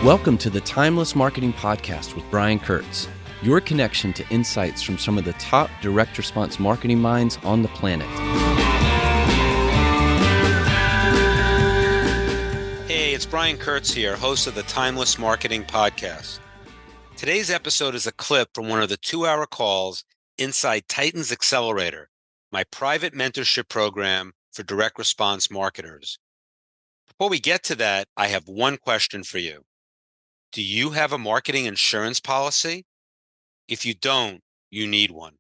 Welcome to the Timeless Marketing Podcast with Brian Kurtz, your connection to insights from some of the top direct response marketing minds on the planet. Hey, it's Brian Kurtz here, host of the Timeless Marketing Podcast. Today's episode is a clip from one of the 2-hour calls inside Titan's Accelerator, my private mentorship program for direct response marketers. Before we get to that, I have one question for you. Do you have a marketing insurance policy? If you don't, you need one.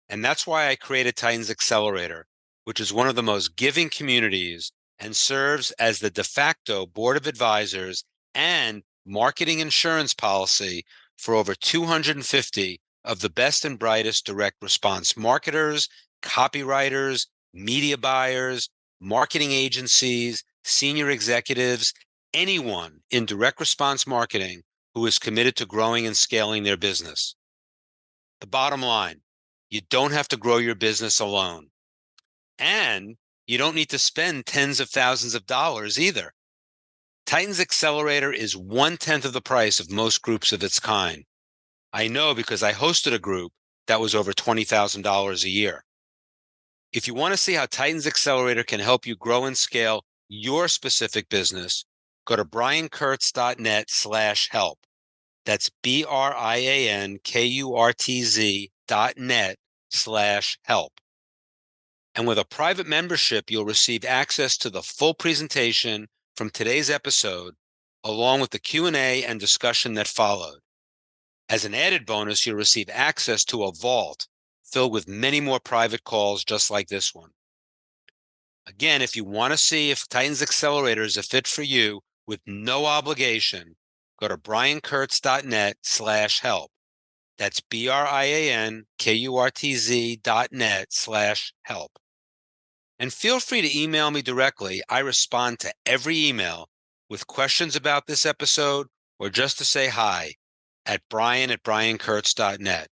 And that's why I created Titan's Accelerator, which is one of the most giving communities and serves as the de facto board of advisors and marketing insurance policy for over 250 of the best and brightest direct response marketers, copywriters, media buyers, marketing agencies, senior executives, anyone in direct response marketing who is committed to growing and scaling their business. The bottom line, you don't have to grow your business alone. And you don't need to spend tens of thousands of dollars either. Titan's Accelerator is 1/10 of the price of most groups of its kind. I know because I hosted a group that was over $20,000 a year. If you want to see how Titan's Accelerator can help you grow and scale your specific business, go to briankurtz.net/help. That's BRIANKURTZ.net/help. And with a private membership, you'll receive access to the full presentation from today's episode, along with the Q&A and discussion that followed. As an added bonus, you'll receive access to a vault filled with many more private calls just like this one. Again, if you want to see if Titan's Accelerator is a fit for you with no obligation, go to briankurtz.net/help. That's BRIANKURTZ.net/help. And feel free to email me directly. I respond to every email with questions about this episode or just to say hi at brian@briankurtz.net.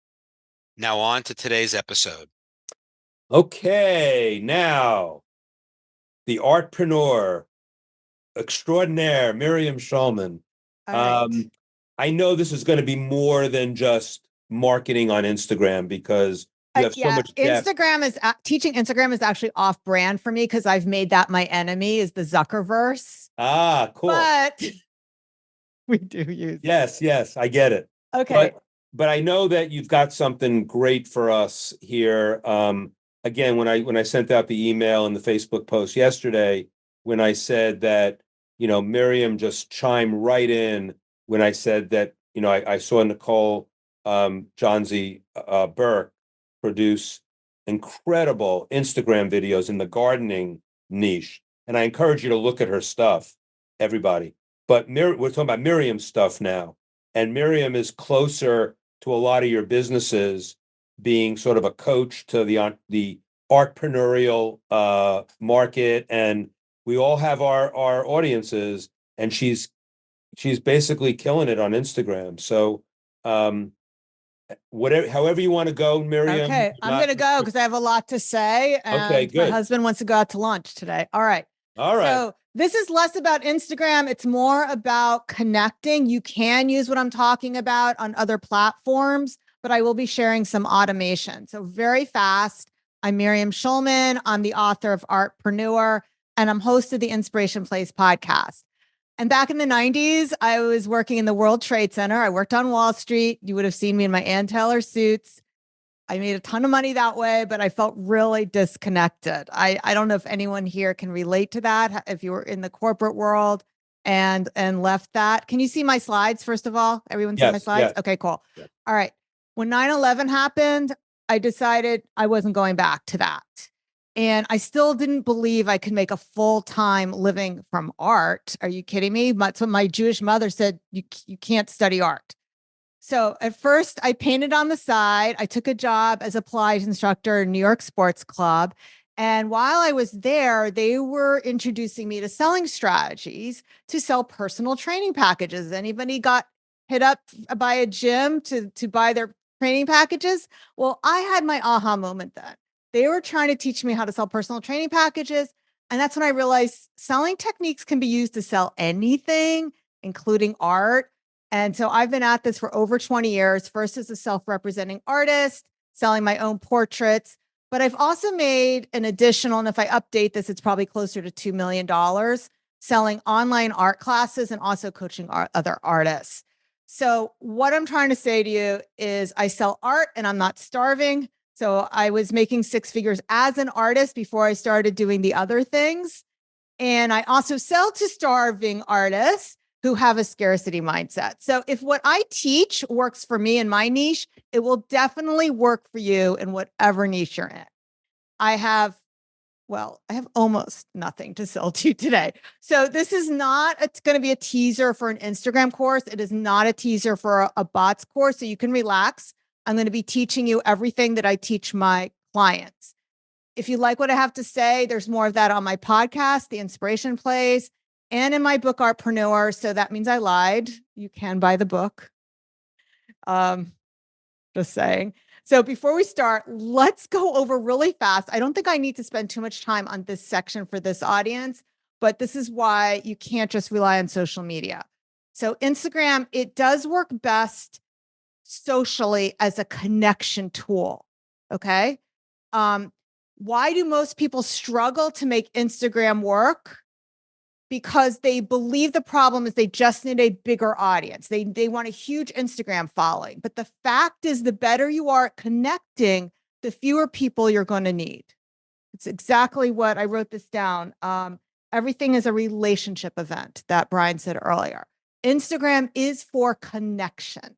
Now on to today's episode. Okay, now the Artpreneur extraordinaire, Miriam Schulman. All right. I know this is going to be more than just marketing on Instagram because you have so much depth. Teaching Instagram is actually off brand for me because I've made that my enemy is the Zuckerverse. Ah, cool. But we do use it. Yes, I get it. Okay. But I know that you've got something great for us here. Again, when I sent out the email and the Facebook post yesterday, when I said that, Miriam just chimed right in when I said that, I saw Nicole Johnsy Burke produce incredible Instagram videos in the gardening niche. And I encourage you to look at her stuff, everybody. But we're talking about Miriam's stuff now. And Miriam is closer to a lot of your businesses, being sort of a coach to the entrepreneurial market. And we all have our audiences, and she's basically killing it on Instagram. So however you want to go, Miriam. Okay, I'm going to go because I have a lot to say. And okay, good. My husband wants to go out to lunch today. All right. So this is less about Instagram. It's more about connecting. You can use what I'm talking about on other platforms, but I will be sharing some automation. So very fast. I'm Miriam Schulman. I'm the author of Artpreneur, and I'm host of the Inspiration Place podcast. And back in the 90s, I was working in the World Trade Center. I worked on Wall Street. You would have seen me in my Ann Taylor suits. I made a ton of money that way, but I felt really disconnected. I don't know if anyone here can relate to that. If you were in the corporate world and left that. Can you see my slides, first of all? Everyone see my slides? Yes. Okay, cool. Yes. All right. When 9/11 happened, I decided I wasn't going back to that. And I still didn't believe I could make a full-time living from art. Are you kidding me? So my Jewish mother said, you can't study art. So at first I painted on the side. I took a job as a Pilates instructor in New York Sports Club. And while I was there, they were introducing me to selling strategies to sell personal training packages. Anybody got hit up by a gym to buy their training packages? Well, I had my aha moment then. They were trying to teach me how to sell personal training packages. And that's when I realized selling techniques can be used to sell anything. including art. And so I've been at this for over 20 years, first as a self-representing artist, selling my own portraits. But I've also made an additional, and if I update this, it's probably closer to $2 million, selling online art classes and also coaching other artists. So what I'm trying to say to you is I sell art and I'm not starving. So I was making six figures as an artist before I started doing the other things. And I also sell to starving artists who have a scarcity mindset. So if what I teach works for me in my niche, it will definitely work for you in whatever niche you're in. I have almost nothing to sell to you today. So this is not, it's going to be a teaser for an Instagram course. It is not a teaser for a bots course. So you can relax. I'm going to be teaching you everything that I teach my clients. If you like what I have to say, there's more of that on my podcast, The Inspiration Plays, and in my book, Artpreneur. So that means I lied. You can buy the book. Just saying. So before we start, let's go over really fast. I don't think I need to spend too much time on this section for this audience, but this is why you can't just rely on social media. So Instagram, it does work best socially as a connection tool. Okay. Why do most people struggle to make Instagram work? Because they believe the problem is they just need a bigger audience. They want a huge Instagram following. But the fact is, the better you are at connecting, the fewer people you're going to need. It's exactly what I wrote this down. Everything is a relationship event that Brian said earlier. Instagram is for connection.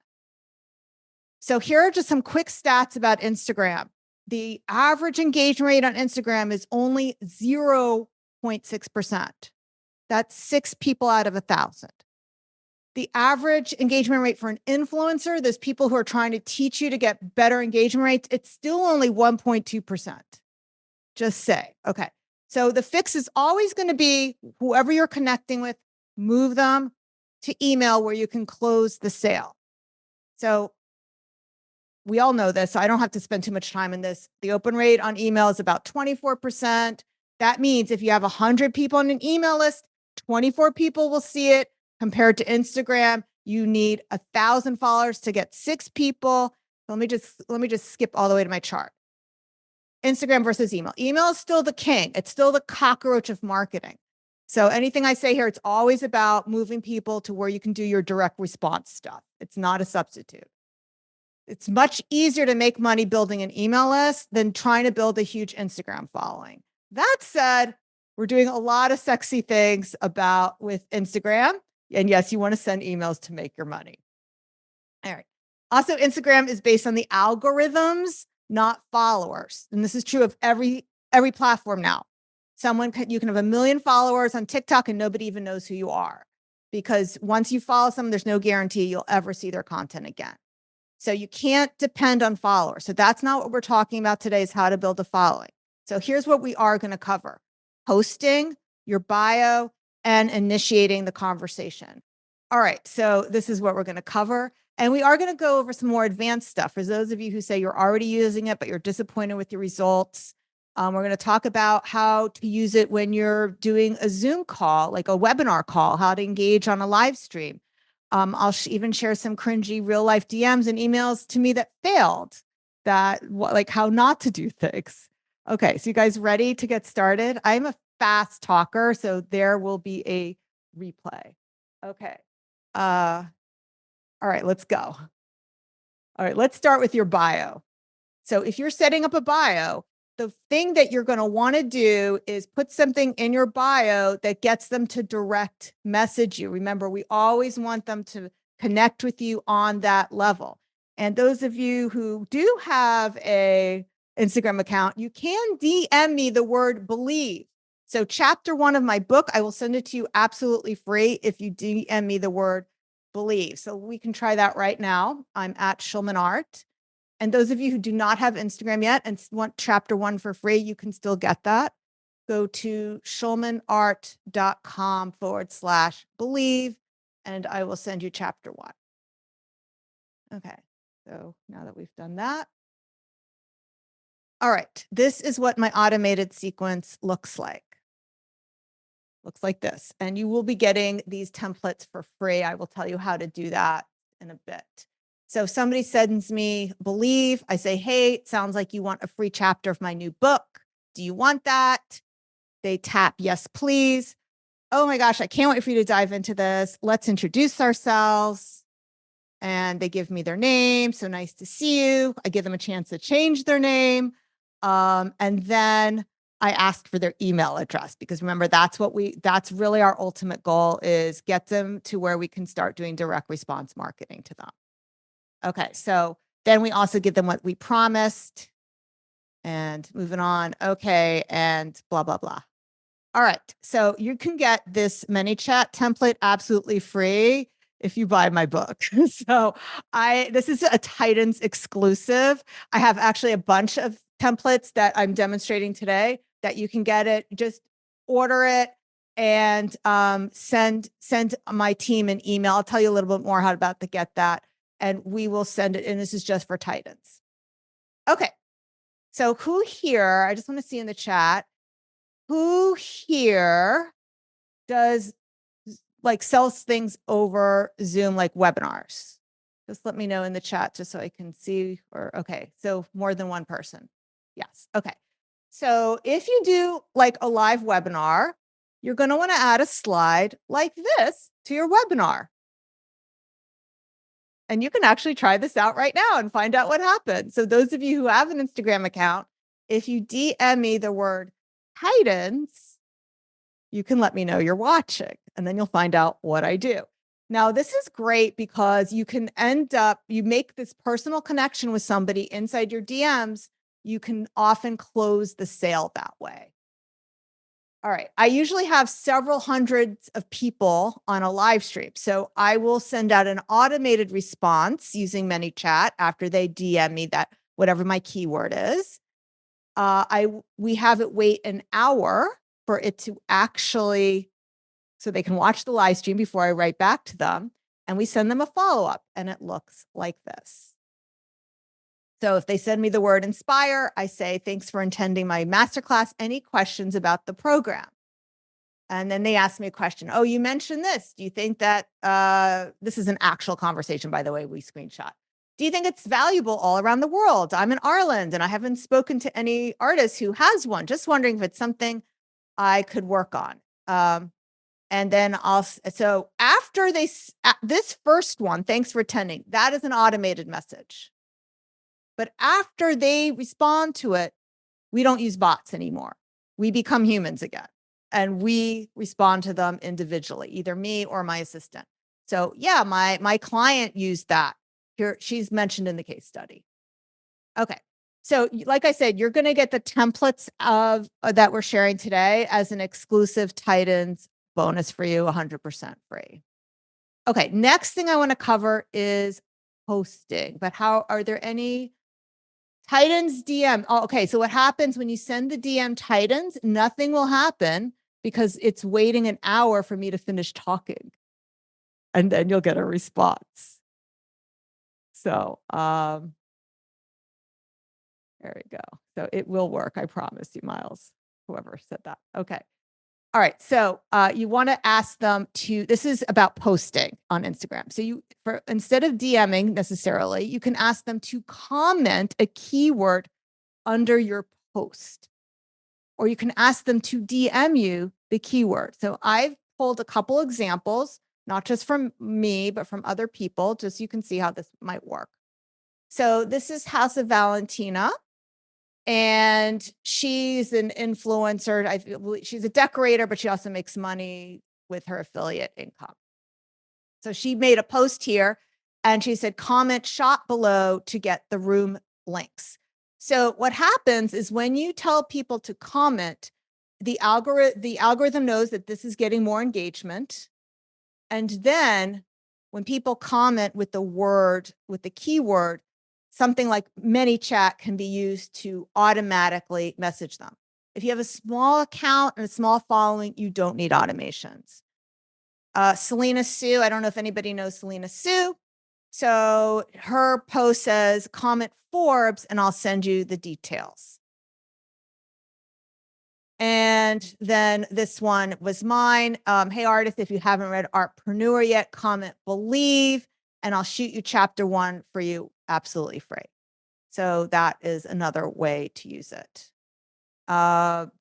So here are just some quick stats about Instagram. The average engagement rate on Instagram is only 0.6%. That's 6 people out of 1,000. The average engagement rate for an influencer, those people who are trying to teach you to get better engagement rates, it's still only 1.2%. Just say, okay. So the fix is always going to be whoever you're connecting with, move them to email where you can close the sale. So we all know this, so I don't have to spend too much time in this. The open rate on email is about 24%. That means if you have 100 people on an email list, 24 people will see it. Compared to Instagram, you need 1,000 followers to get 6 people. Let me just skip all the way to my chart. Instagram versus email. Email is still the king. It's still the cockroach of marketing. So anything I say here, it's always about moving people to where you can do your direct response stuff. It's not a substitute. It's much easier to make money building an email list than trying to build a huge Instagram following. That said, we're doing a lot of sexy things with Instagram. And yes, you want to send emails to make your money. All right. Also, Instagram is based on the algorithms, not followers. And this is true of every platform now. You can have 1 million followers on TikTok and nobody even knows who you are. Because once you follow someone, there's no guarantee you'll ever see their content again. So you can't depend on followers. So that's not what we're talking about today, is how to build a following. So here's what we are going to cover: posting, your bio, and initiating the conversation. All right, so this is what we're going to cover. And we are going to go over some more advanced stuff. For those of you who say you're already using it, but you're disappointed with your results, we're going to talk about how to use it when you're doing a Zoom call, like a webinar call, how to engage on a live stream. I'll even share some cringy real life DMs and emails to me that failed, like how not to do things. Okay, so you guys ready to get started? I'm a fast talker, so there will be a replay. Okay. All right, let's go. All right, let's start with your bio. So if you're setting up a bio, the thing that you're going to want to do is put something in your bio that gets them to direct message you. Remember, we always want them to connect with you on that level. And those of you who do have a Instagram account, you can DM me the word believe. So chapter 1 of my book, I will send it to you absolutely free if you DM me the word believe. So we can try that right now. I'm at Schulman Art. And those of you who do not have Instagram yet and want chapter 1 for free, you can still get that. Go to schulmanart.com/believe, and I will send you chapter 1. Okay, so now that we've done that. All right, this is what my automated sequence looks like. Looks like this. And you will be getting these templates for free. I will tell you how to do that in a bit. So if somebody sends me Believe, I say, hey, it sounds like you want a free chapter of my new book. Do you want that? They tap yes, please. Oh my gosh, I can't wait for you to dive into this. Let's introduce ourselves. And they give me their name. So nice to see you. I give them a chance to change their name. And then I ask for their email address, because remember, that's really our ultimate goal, is get them to where we can start doing direct response marketing to them. Okay. So then we also give them what we promised, and moving on. Okay. And blah, blah, blah. All right. So you can get this ManyChat template absolutely free if you buy my book. So this is a Titans exclusive. I have actually a bunch of templates that I'm demonstrating today that you can get it. Just order it and send my team an email. I'll tell you a little bit more how about to get that, and we will send it. And this is just for Titans. Okay. So who here, I just want to see in the chat, who here does sells things over Zoom, like webinars? Just let me know in the chat just so I can see. Or okay, so more than one person. Yes. Okay. So if you do like a live webinar, you're going to want to add a slide like this to your webinar. And you can actually try this out right now and find out what happens. So those of you who have an Instagram account, if you DM me the word Titans, you can let me know you're watching, and then you'll find out what I do. Now, this is great because you can you make this personal connection with somebody inside your DMs. You can often close the sale that way. All right. I usually have several hundreds of people on a live stream. So I will send out an automated response using ManyChat after they DM me that whatever my keyword is. We have it wait an hour for it to actually, so they can watch the live stream before I write back to them. And we send them a follow-up, and it looks like this. So if they send me the word inspire, I say, thanks for attending my masterclass. Any questions about the program? And then they ask me a question. Oh, you mentioned this. Do you think that, this is an actual conversation, by the way, we screenshot. Do you think it's valuable all around the world? I'm in Ireland and I haven't spoken to any artist who has one. Just wondering if it's something I could work on. And then so after this first one, thanks for attending, that is an automated message. But after they respond to it, we don't use bots anymore. We become humans again, and we respond to them individually, either me or my assistant. So yeah, my client used that. Here, she's mentioned in the case study. Okay. So like I said, you're going to get the templates that we're sharing today as an exclusive Titans bonus for you, 100% free. Okay. Next thing I want to cover is posting, but are there any Titans DM? Oh, okay. So what happens when you send the DM Titans, nothing will happen because it's waiting an hour for me to finish talking, and then you'll get a response. So, there we go. So it will work. I promise you, Miles, whoever said that. Okay. All right. So you want to ask them this is about posting on Instagram. So instead of DMing necessarily, you can ask them to comment a keyword under your post, or you can ask them to DM you the keyword. So I've pulled a couple examples, not just from me, but from other people, just so you can see how this might work. So this is House of Valentina. And she's an influencer. She's a decorator, but she also makes money with her affiliate income. So she made a post here and she said, comment shop below to get the room links. So what happens is when you tell people to comment, the algorithm knows that this is getting more engagement. And then when people comment with the keyword, something like ManyChat can be used to automatically message them. If you have a small account and a small following, you don't need automations. Selena Sue, I don't know if anybody knows Selena Sue. So her post says, comment Forbes, and I'll send you the details. And then this one was mine. Hey, artist, if you haven't read Artpreneur yet, comment believe, and I'll shoot you chapter 1 for you absolutely free. So that is another way to use it.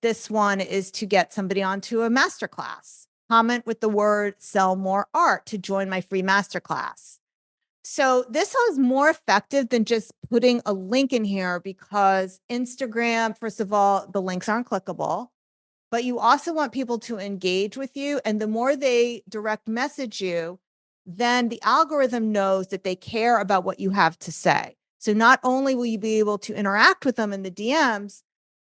This one is to get somebody onto a masterclass. Comment with the word sell more art to join my free masterclass. So this is more effective than just putting a link in here, because Instagram, first of all, the links aren't clickable, but you also want people to engage with you. And the more they direct message you, then the algorithm knows that they care about what you have to say. So not only will you be able to interact with them in the DMs,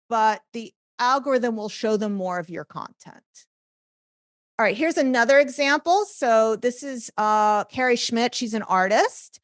but the algorithm will show them more of your content. All right, here's another example. So this is Carrie Schmidt. She's an artist,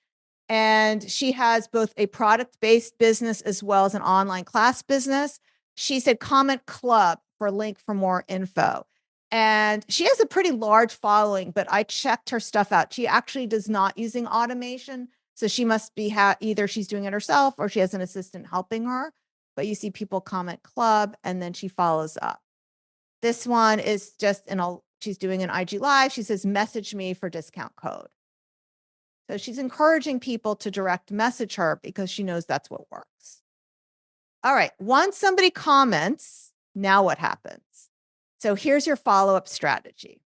and she has both a product-based business as well as an online class business. She said comment club for a link for more info. And she has a pretty large following, but I checked her stuff out. She actually does not using automation. So she must be either she's doing it herself or she has an assistant helping her. But you see people comment club, and then she follows up. This one is just she's doing an IG live. She says, message me for discount code. So she's encouraging people to direct message her because she knows that's what works. All right. Once somebody comments, now what happens? So here's your follow-up strategy.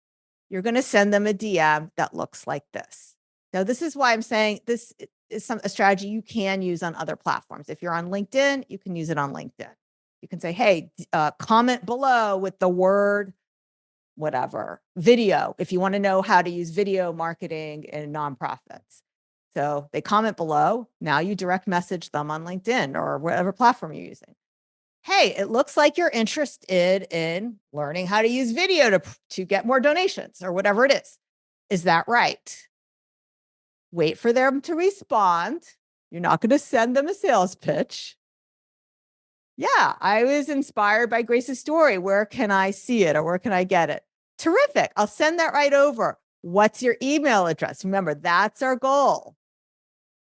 You're going to send them a DM that looks like this. Now, this is why I'm saying this is a strategy you can use on other platforms. If you're on LinkedIn, you can use it on LinkedIn. You can say, hey, comment below with the word whatever, video, if you want to know how to use video marketing in nonprofits. So they comment below. Now you direct message them on LinkedIn or whatever platform you're using. Hey, it looks like you're interested in learning how to use video to get more donations or whatever it is. Is that right? Wait for them to respond. You're not going to send them a sales pitch. Yeah, I was inspired by Grace's story. Where can I see it or where can I get it? Terrific. I'll send that right over. What's your email address? Remember, that's our goal.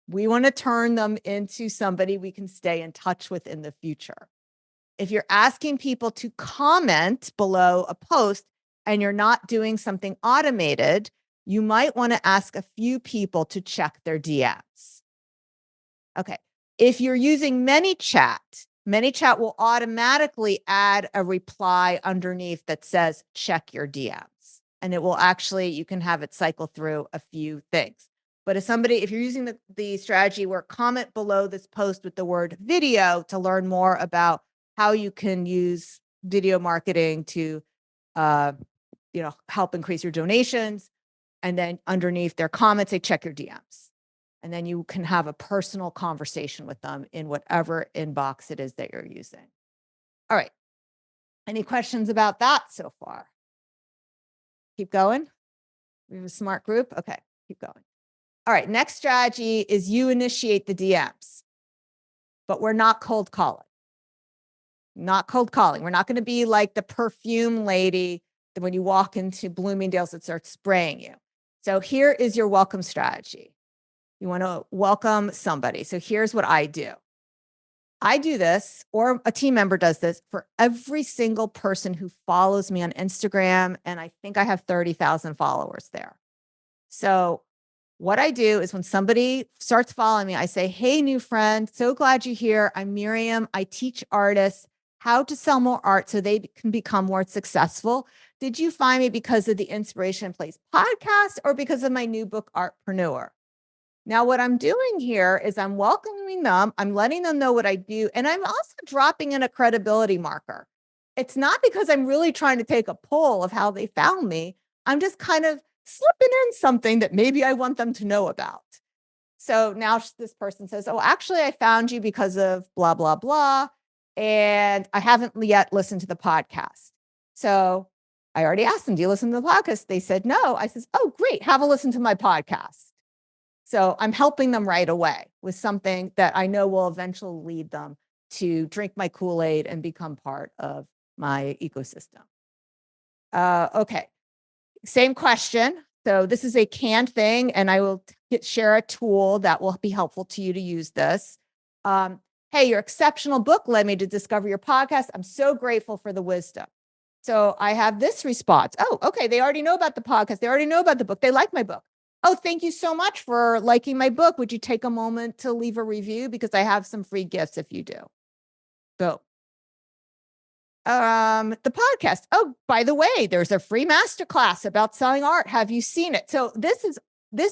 We want to turn them into somebody we can stay in touch with in the future. If you're asking people to comment below a post and you're not doing something automated, you might want to ask a few people to check their DMs. Okay. If you're using ManyChat will automatically add a reply underneath that says, check your DMs. And it will actually, you can have it cycle through a few things. But if you're using the strategy where comment below this post with the word video to learn more about how you can use video marketing to, help increase your donations. And then underneath their comments, say, check your DMs. And then you can have a personal conversation with them in whatever inbox it is that you're using. All right. Any questions about that so far? Keep going. We have a smart group. Okay, keep going. All right. Next strategy is you initiate the DMs, but we're not cold calling. Not cold calling. We're not going to be like the perfume lady that when you walk into Bloomingdale's, it starts spraying you. So here is your welcome strategy. You want to welcome somebody. So here's what I do. I do this, or a team member does this for every single person who follows me on Instagram. And I think I have 30,000 followers there. So what I do is when somebody starts following me, I say, hey, new friend, so glad you're here. I'm Miriam. I teach artists how to sell more art so they can become more successful. Did you find me because of the Inspiration Place podcast or because of my new book, Artpreneur? Now, what I'm doing here is I'm welcoming them. I'm letting them know what I do. And I'm also dropping in a credibility marker. It's not because I'm really trying to take a poll of how they found me. I'm just kind of slipping in something that maybe I want them to know about. So now this person says, oh, actually, I found you because of blah, blah, blah. And I haven't yet listened to the podcast. So I already asked them, do you listen to the podcast? They said no. I says, oh, great. Have a listen to my podcast. So I'm helping them right away with something that I know will eventually lead them to drink my Kool-Aid and become part of my ecosystem. Okay, same question. So this is a canned thing, and I will share a tool that will be helpful to you to use this. Hey, your exceptional book led me to discover your podcast. I'm so grateful for the wisdom. So I have this response. Oh, okay. They already know about the podcast. They already know about the book. They like my book. Oh, thank you so much for liking my book. Would you take a moment to leave a review? Because I have some free gifts if you do. Go. The podcast. Oh, by the way, there's a free masterclass about selling art. Have you seen it? So this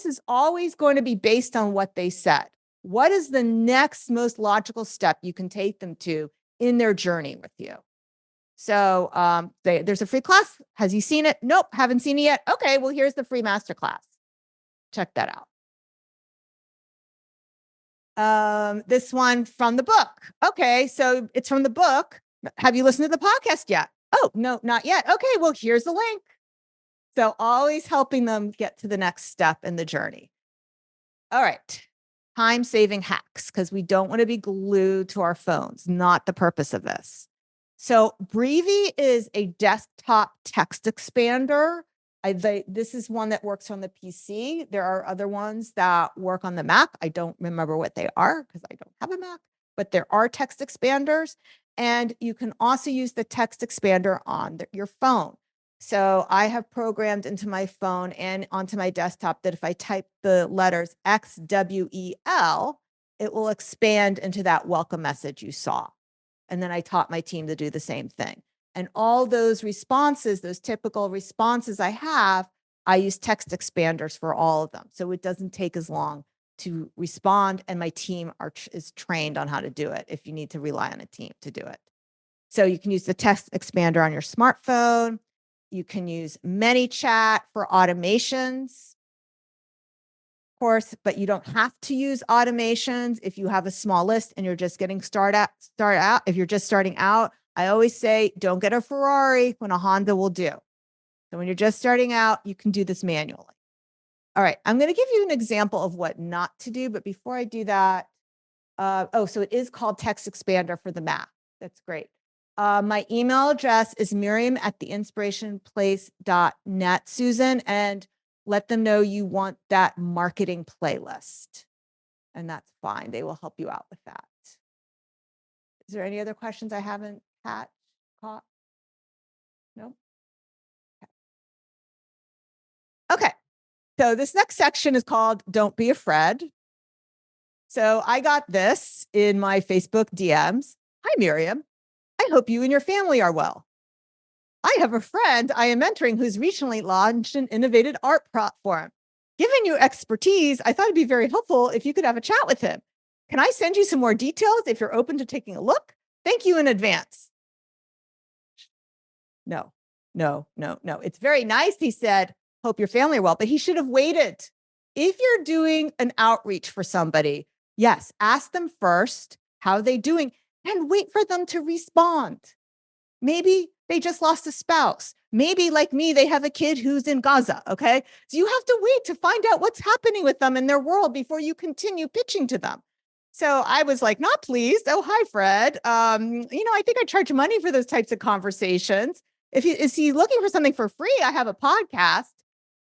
is always going to be based on what they said. What is the next most logical step you can take them to in their journey with you? So there's a free class. Has you seen it? Nope, haven't seen it yet. Okay, well, here's the free masterclass. Check that out. This one from the book. Okay, so it's from the book. Have you listened to the podcast yet? Oh, no, not yet. Okay, well, here's the link. So always helping them get to the next step in the journey. All right. Time-saving hacks, because we don't want to be glued to our phones. Not the purpose of this. So Breevy is a desktop text expander. This is one that works on the PC. There are other ones that work on the Mac. I don't remember what they are because I don't have a Mac, but there are text expanders. And you can also use the text expander on your phone. So I have programmed into my phone and onto my desktop that if I type the letters XWEL, it will expand into that welcome message you saw. And then I taught my team to do the same thing. And all those responses, those typical responses I use text expanders for all of them. So it doesn't take as long to respond. And my team is trained on how to do it if you need to rely on a team to do it. So you can use the text expander on your smartphone. You can use ManyChat for automations, of course, but you don't have to use automations if you have a small list and you're just getting start out. If you're just starting out, I always say, don't get a Ferrari when a Honda will do. So when you're just starting out, you can do this manually. All right, I'm going to give you an example of what not to do, but before I do that, so it is called Text Expander for the Mac. That's great. My email address is miriam@theinspirationplace.net, Susan, and let them know you want that marketing playlist. And that's fine. They will help you out with that. Is there any other questions I haven't caught? No? Okay. So this next section is called Don't Be Afraid. So I got this in my Facebook DMs. Hi, Miriam. I hope you and your family are well. I have a friend I am mentoring who's recently launched an innovative art platform. Given your expertise, I thought it'd be very helpful if you could have a chat with him. Can I send you some more details if you're open to taking a look? Thank you in advance. No. It's very nice, he said, hope your family are well, but he should have waited. If you're doing an outreach for somebody, yes, ask them first, how are they doing? And wait for them to respond. Maybe they just lost a spouse. Maybe like me, they have a kid who's in Gaza, okay? So you have to wait to find out what's happening with them in their world before you continue pitching to them. So I was like, not pleased. Oh, hi, Fred. I think I charge money for those types of conversations. Is he looking for something for free? I have a podcast.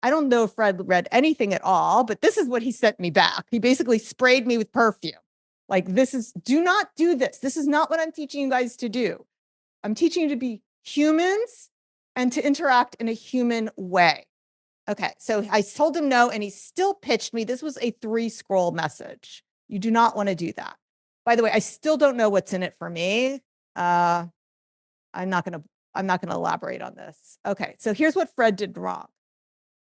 I don't know if Fred read anything at all, but this is what he sent me back. He basically sprayed me with perfume. Like, do not do this. This is not what I'm teaching you guys to do. I'm teaching you to be humans and to interact in a human way. Okay, so I told him no, and he still pitched me. This was a 3-scroll message. You do not want to do that. By the way, I still don't know what's in it for me. I'm not going to elaborate on this. Okay, so here's what Fred did wrong.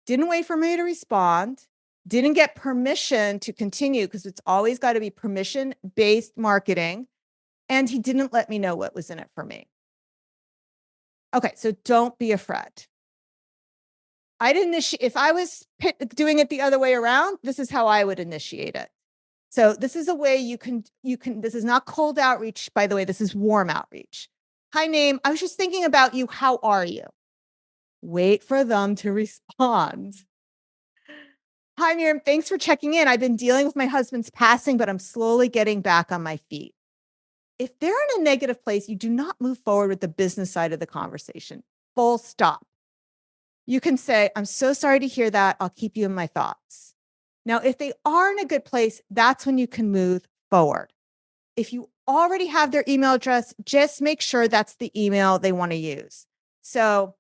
Didn't wait for me to respond. Didn't get permission to continue, because it's always got to be permission-based marketing. And he didn't let me know what was in it for me. Okay, so don't be afraid. If I was doing it the other way around, this is how I would initiate it. So this is a way you can, this is not cold outreach, by the way, this is warm outreach. Hi, name, I was just thinking about you. How are you? Wait for them to respond. Hi, Miriam, thanks for checking in. I've been dealing with my husband's passing, but I'm slowly getting back on my feet. If they're in a negative place, you do not move forward with the business side of the conversation. Full stop. You can say, I'm so sorry to hear that. I'll keep you in my thoughts. Now, if they are in a good place, that's when you can move forward. If you already have their email address, just make sure that's the email they want to use. So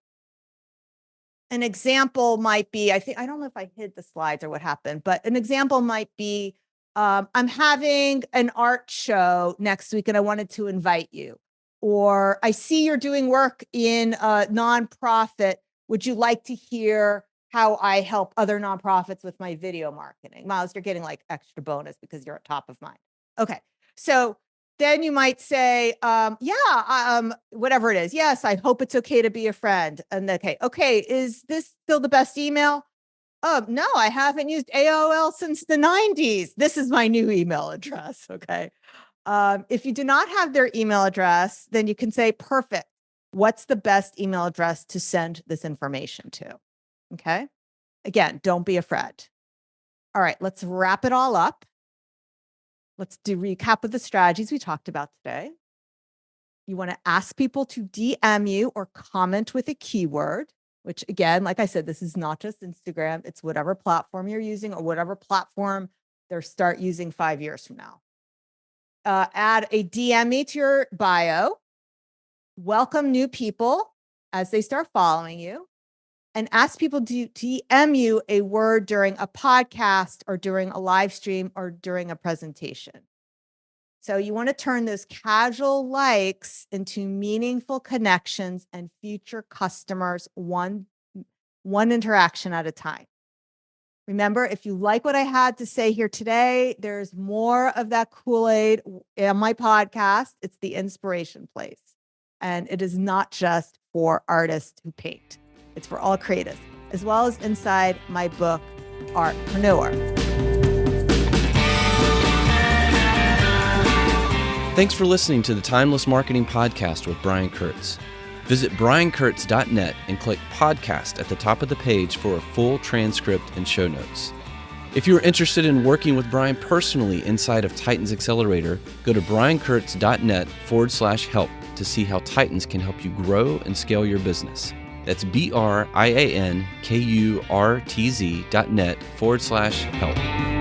an example might be, I don't know if I hid the slides or what happened, but an example might be, I'm having an art show next week and I wanted to invite you. Or I see you're doing work in a nonprofit. Would you like to hear how I help other nonprofits with my video marketing? Miles, you're getting like extra bonus because you're at top of mind. Okay. So then you might say, whatever it is. Yes, I hope it's okay to be a friend. And okay, is this still the best email? Oh, no, I haven't used AOL since the 90s. This is my new email address. Okay. If you do not have their email address, then you can say, perfect. What's the best email address to send this information to? Okay. Again, don't be afraid. All right, let's wrap it all up. Let's do recap of the strategies we talked about today. You want to ask people to DM you or comment with a keyword, which again, like I said, this is not just Instagram. It's whatever platform you're using or whatever platform they'll start using 5 years from now. Add a DM me to your bio. Welcome new people as they start following you. And ask people to DM you a word during a podcast or during a live stream or during a presentation. So you want to turn those casual likes into meaningful connections and future customers, one interaction at a time. Remember, if you like what I had to say here today, there's more of that Kool-Aid on my podcast. It's the inspiration place. And it is not just for artists who paint. It's for all creatives, as well as inside my book, Artpreneur. Thanks for listening to the Timeless Marketing Podcast with Brian Kurtz. Visit briankurtz.net and click podcast at the top of the page for a full transcript and show notes. If you are interested in working with Brian personally inside of Titans Accelerator, go to briankurtz.net/help to see how Titans can help you grow and scale your business. That's briankurtz.net/help.